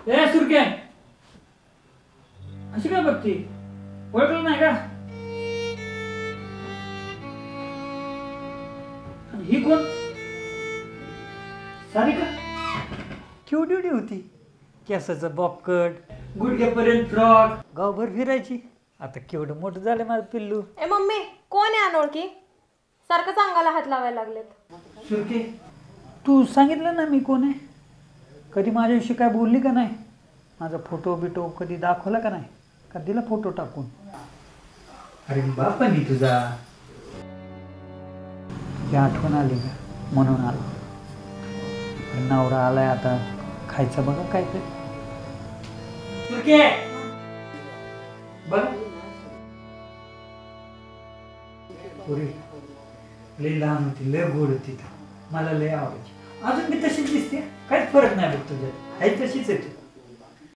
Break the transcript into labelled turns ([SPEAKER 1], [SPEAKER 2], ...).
[SPEAKER 1] ए सुरके अशी काय बघती ओळखलं नाही का? ही कोण? सारिका केवढी होती, केसाचं बॉबकट, गुडघ्यापर्यंत फ्रॉक, गावभर फिरायची. आता केवढं मोठं झालं माझं पिल्लू.
[SPEAKER 2] ए मम्मी, कोण आहे अनोळखी? सारखं सांगायला हात लावायला लागलेत.
[SPEAKER 1] सुरके तू सांगितलं ना मी कोण आहे? कधी माझ्याविषयी काय बोलली का नाही? माझा फोटो बिटो कधी दाखवला का नाही? का दिला फोटो टाकून? अरे बापानी तुझा तुझी आठवण आली का म्हणून आलो. नवरा आलाय आता, खायचं बघा काय ते. सुरके बघ पुरी लई लहान होती, लय गोड होती, मला लय आवडायची. अजून मी तशीच दिसते, काहीच फरक नाही बघ तुझ्यात, आहे तशीच आहे तू.